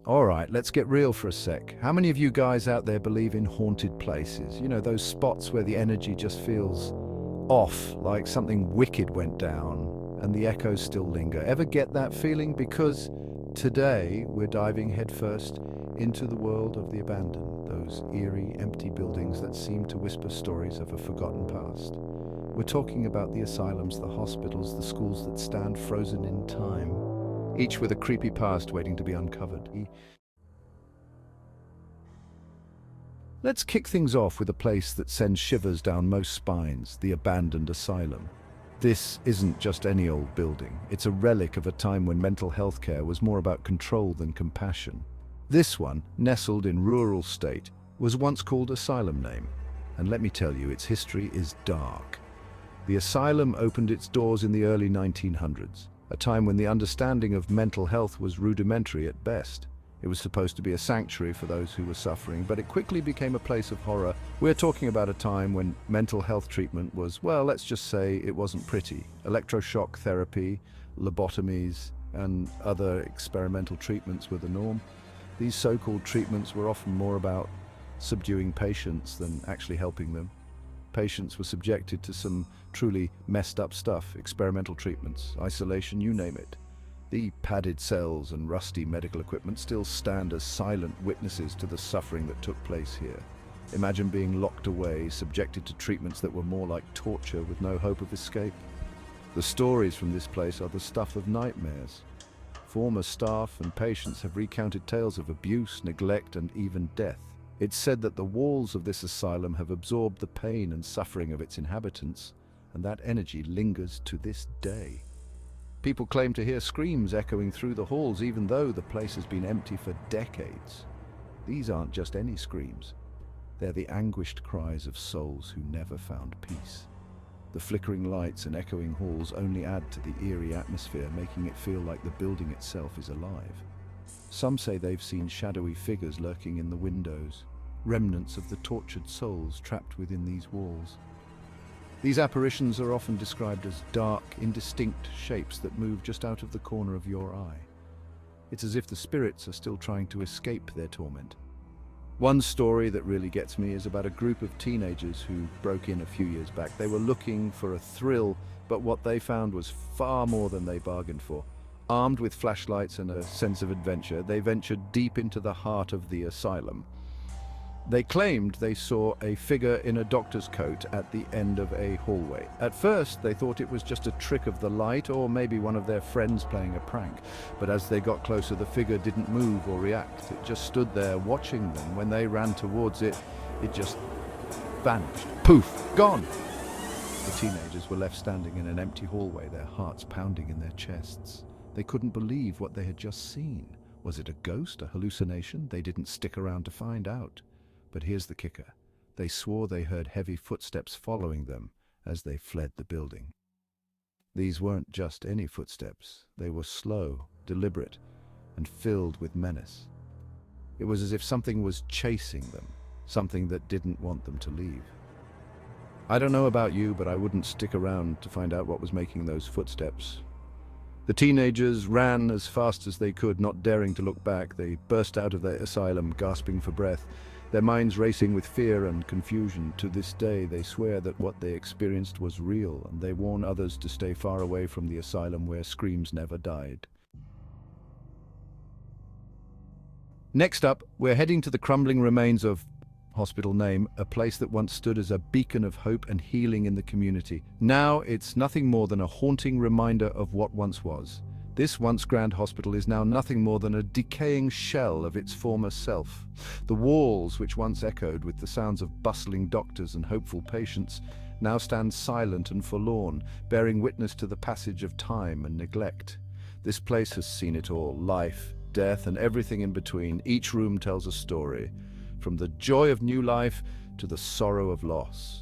All right, let's get real for a sec. How many of you guys out there believe in haunted places? You know, those spots where the energy just feels off, like something wicked went down and the echoes still linger. Ever get that feeling? Because today we're diving headfirst into the world of the abandoned, those eerie, empty buildings that seem to whisper stories of a forgotten past. We're talking about the asylums, the hospitals, the schools that stand frozen in time, each with a creepy past waiting to be uncovered. Let's kick things off with a place that sends shivers down most spines, the abandoned asylum. This isn't just any old building. It's a relic of a time when mental health care was more about control than compassion. This one, nestled in rural state, was once called Asylum name. And let me tell you, its history is dark. The asylum opened its doors in the early 1900s, a time when the understanding of mental health was rudimentary at best. It was supposed to be a sanctuary for those who were suffering, but it quickly became a place of horror. We're talking about a time when mental health treatment was, well, let's just say it wasn't pretty. Electroshock therapy, lobotomies, and other experimental treatments were the norm. These so-called treatments were often more about subduing patients than actually helping them. Patients were subjected to some truly messed up stuff, experimental treatments, isolation, you name it. The padded cells and rusty medical equipment still stand as silent witnesses to the suffering that took place here. Imagine being locked away, subjected to treatments that were more like torture with no hope of escape. The stories from this place are the stuff of nightmares. Former staff and patients have recounted tales of abuse, neglect, and even death. It's said that the walls of this asylum have absorbed the pain and suffering of its inhabitants, and that energy lingers to this day. People claim to hear screams echoing through the halls even though the place has been empty for decades. These aren't just any screams. They're the anguished cries of souls who never found peace. The flickering lights and echoing halls only add to the eerie atmosphere, making it feel like the building itself is alive. Some say they've seen shadowy figures lurking in the windows, remnants of the tortured souls trapped within these walls. These apparitions are often described as dark, indistinct shapes that move just out of the corner of your eye. It's as if the spirits are still trying to escape their torment. One story that really gets me is about a group of teenagers who broke in a few years back. They were looking for a thrill, but what they found was far more than they bargained for. Armed with flashlights and a sense of adventure, they ventured deep into the heart of the asylum. They claimed they saw a figure in a doctor's coat at the end of a hallway. At first, they thought it was just a trick of the light or maybe one of their friends playing a prank. But as they got closer, the figure didn't move or react. It just stood there watching them. When they ran towards it, it just vanished. Poof! Gone! The teenagers were left standing in an empty hallway, their hearts pounding in their chests. They couldn't believe what they had just seen. Was it a ghost, a hallucination? They didn't stick around to find out. But here's the kicker. They swore they heard heavy footsteps following them as they fled the building. These weren't just any footsteps. They were slow, deliberate, and filled with menace. It was as if something was chasing them, something that didn't want them to leave. I don't know about you, but I wouldn't stick around to find out what was making those footsteps. The teenagers ran as fast as they could, not daring to look back. They burst out of their asylum, gasping for breath, their minds racing with fear and confusion. To this day, they swear that what they experienced was real, and they warn others to stay far away from the asylum where screams never died. Next up, we're heading to the crumbling remains of hospital name, a place that once stood as a beacon of hope and healing in the community. Now it's nothing more than a haunting reminder of what once was. This once grand hospital is now nothing more than a decaying shell of its former self. The walls, which once echoed with the sounds of bustling doctors and hopeful patients, now stand silent and forlorn, bearing witness to the passage of time and neglect. This place has seen it all: life, death, and everything in between. Each room tells a story, from the joy of new life to the sorrow of loss.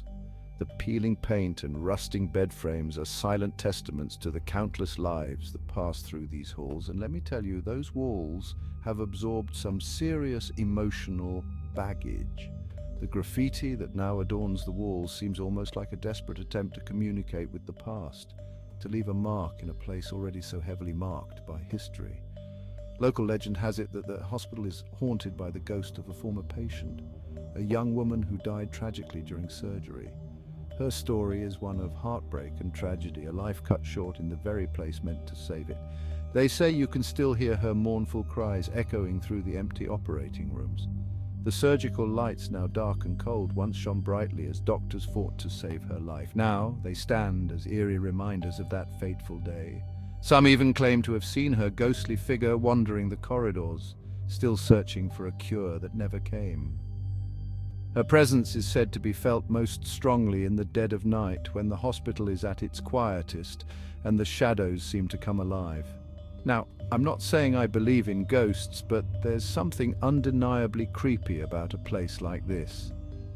The peeling paint and rusting bed frames are silent testaments to the countless lives that pass through these halls. And let me tell you, those walls have absorbed some serious emotional baggage. The graffiti that now adorns the walls seems almost like a desperate attempt to communicate with the past, to leave a mark in a place already so heavily marked by history. Local legend has it that the hospital is haunted by the ghost of a former patient, a young woman who died tragically during surgery. Her story is one of heartbreak and tragedy, a life cut short in the very place meant to save it. They say you can still hear her mournful cries echoing through the empty operating rooms. The surgical lights, now dark and cold, once shone brightly as doctors fought to save her life. Now they stand as eerie reminders of that fateful day. Some even claim to have seen her ghostly figure wandering the corridors, still searching for a cure that never came. Her presence is said to be felt most strongly in the dead of night, when the hospital is at its quietest and the shadows seem to come alive. Now, I'm not saying I believe in ghosts, but there's something undeniably creepy about a place like this.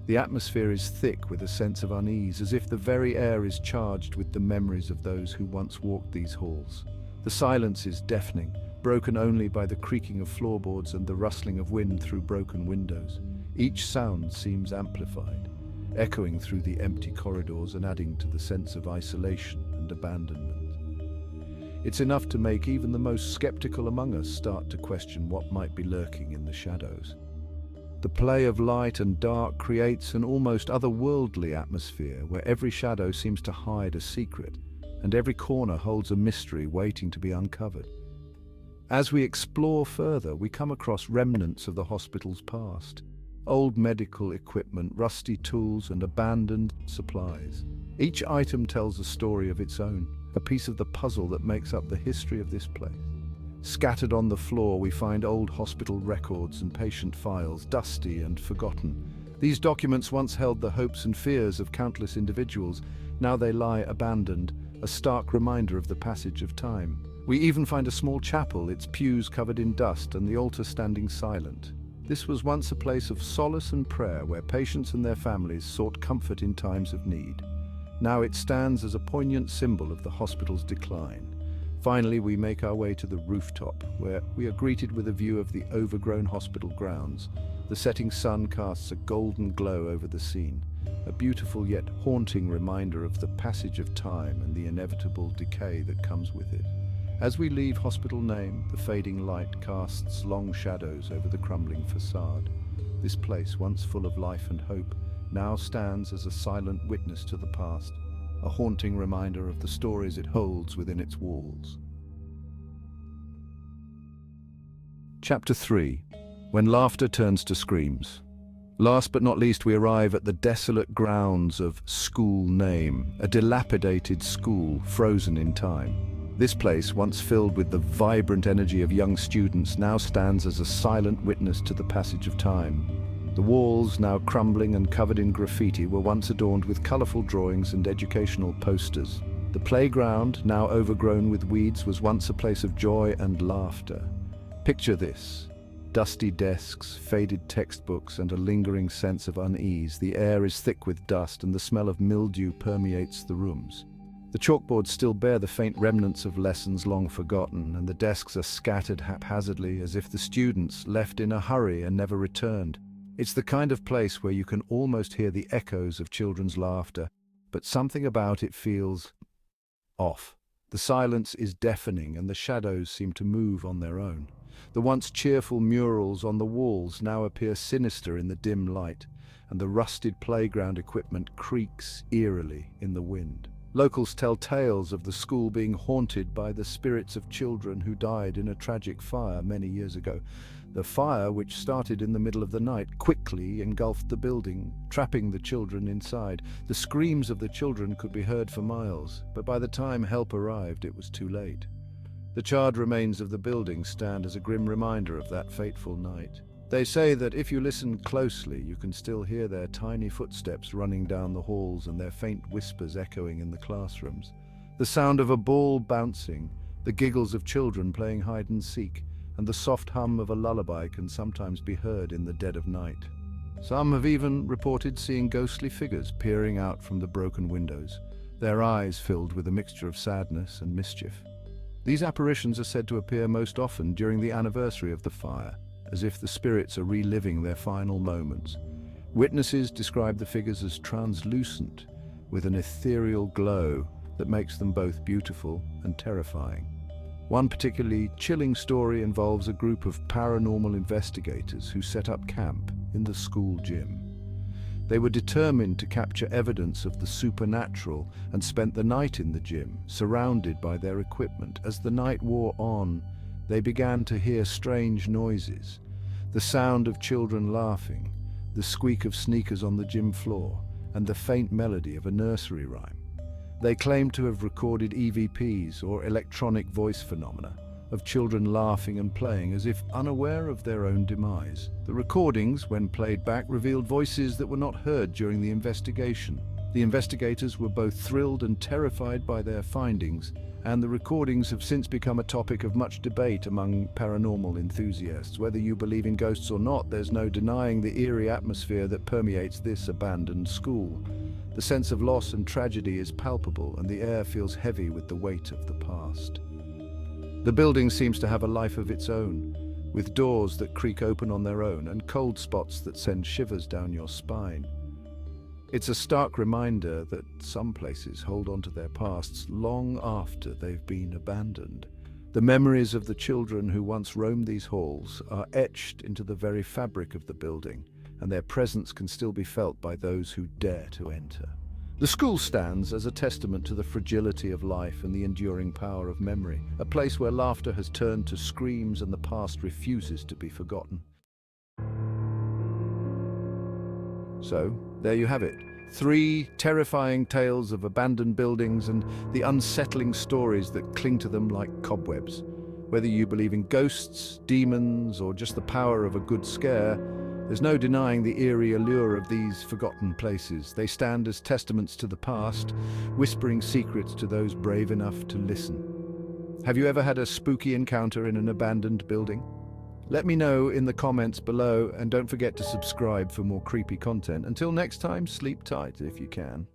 The atmosphere is thick with a sense of unease, as if the very air is charged with the memories of those who once walked these halls. The silence is deafening, broken only by the creaking of floorboards and the rustling of wind through broken windows. Each sound seems amplified, echoing through the empty corridors and adding to the sense of isolation and abandonment. It's enough to make even the most skeptical among us start to question what might be lurking in the shadows. The play of light and dark creates an almost otherworldly atmosphere where every shadow seems to hide a secret, and every corner holds a mystery waiting to be uncovered. As we explore further, we come across remnants of the hospital's past. Old medical equipment, rusty tools, and abandoned supplies. Each item tells a story of its own, a piece of the puzzle that makes up the history of this place. Scattered on the floor, we find old hospital records and patient files, dusty and forgotten. These documents once held the hopes and fears of countless individuals. Now they lie abandoned, a stark reminder of the passage of time. We even find a small chapel, its pews covered in dust and the altar standing silent. This was once a place of solace and prayer where patients and their families sought comfort in times of need. Now it stands as a poignant symbol of the hospital's decline. Finally, we make our way to the rooftop, where we are greeted with a view of the overgrown hospital grounds. The setting sun casts a golden glow over the scene, a beautiful yet haunting reminder of the passage of time and the inevitable decay that comes with it. As we leave Hospital Name, the fading light casts long shadows over the crumbling facade. This place, once full of life and hope, now stands as a silent witness to the past, a haunting reminder of the stories it holds within its walls. Chapter 3. When Laughter Turns to Screams. Last but not least, we arrive at the desolate grounds of School Name, a dilapidated school frozen in time. This place, once filled with the vibrant energy of young students, now stands as a silent witness to the passage of time. The walls, now crumbling and covered in graffiti, were once adorned with colorful drawings and educational posters. The playground, now overgrown with weeds, was once a place of joy and laughter. Picture this: dusty desks, faded textbooks, and a lingering sense of unease. The air is thick with dust, and the smell of mildew permeates the rooms. The chalkboards still bear the faint remnants of lessons long forgotten, and the desks are scattered haphazardly as if the students left in a hurry and never returned. It's the kind of place where you can almost hear the echoes of children's laughter, but something about it feels off. The silence is deafening, and the shadows seem to move on their own. The once cheerful murals on the walls now appear sinister in the dim light, and the rusted playground equipment creaks eerily in the wind. Locals tell tales of the school being haunted by the spirits of children who died in a tragic fire many years ago. The fire, which started in the middle of the night, quickly engulfed the building, trapping the children inside. The screams of the children could be heard for miles, but by the time help arrived, it was too late. The charred remains of the building stand as a grim reminder of that fateful night. They say that if you listen closely, you can still hear their tiny footsteps running down the halls and their faint whispers echoing in the classrooms. The sound of a ball bouncing, the giggles of children playing hide and seek, and the soft hum of a lullaby can sometimes be heard in the dead of night. Some have even reported seeing ghostly figures peering out from the broken windows, their eyes filled with a mixture of sadness and mischief. These apparitions are said to appear most often during the anniversary of the fire, as if the spirits are reliving their final moments. Witnesses describe the figures as translucent, with an ethereal glow that makes them both beautiful and terrifying. One particularly chilling story involves a group of paranormal investigators who set up camp in the school gym. They were determined to capture evidence of the supernatural and spent the night in the gym, surrounded by their equipment. As the night wore on, they began to hear strange noises, the sound of children laughing, the squeak of sneakers on the gym floor, and the faint melody of a nursery rhyme. They claimed to have recorded EVPs, or electronic voice phenomena, of children laughing and playing as if unaware of their own demise. The recordings, when played back, revealed voices that were not heard during the investigation. The investigators were both thrilled and terrified by their findings, and the recordings have since become a topic of much debate among paranormal enthusiasts. Whether you believe in ghosts or not, there's no denying the eerie atmosphere that permeates this abandoned school. The sense of loss and tragedy is palpable, and the air feels heavy with the weight of the past. The building seems to have a life of its own, with doors that creak open on their own and cold spots that send shivers down your spine. It's a stark reminder that some places hold on to their pasts long after they've been abandoned. The memories of the children who once roamed these halls are etched into the very fabric of the building, and their presence can still be felt by those who dare to enter. The school stands as a testament to the fragility of life and the enduring power of memory, a place where laughter has turned to screams and the past refuses to be forgotten. So, there you have it. 3 terrifying tales of abandoned buildings and the unsettling stories that cling to them like cobwebs. Whether you believe in ghosts, demons, or just the power of a good scare, there's no denying the eerie allure of these forgotten places. They stand as testaments to the past, whispering secrets to those brave enough to listen. Have you ever had a spooky encounter in an abandoned building? Let me know in the comments below, and don't forget to subscribe for more creepy content. Until next time, sleep tight if you can.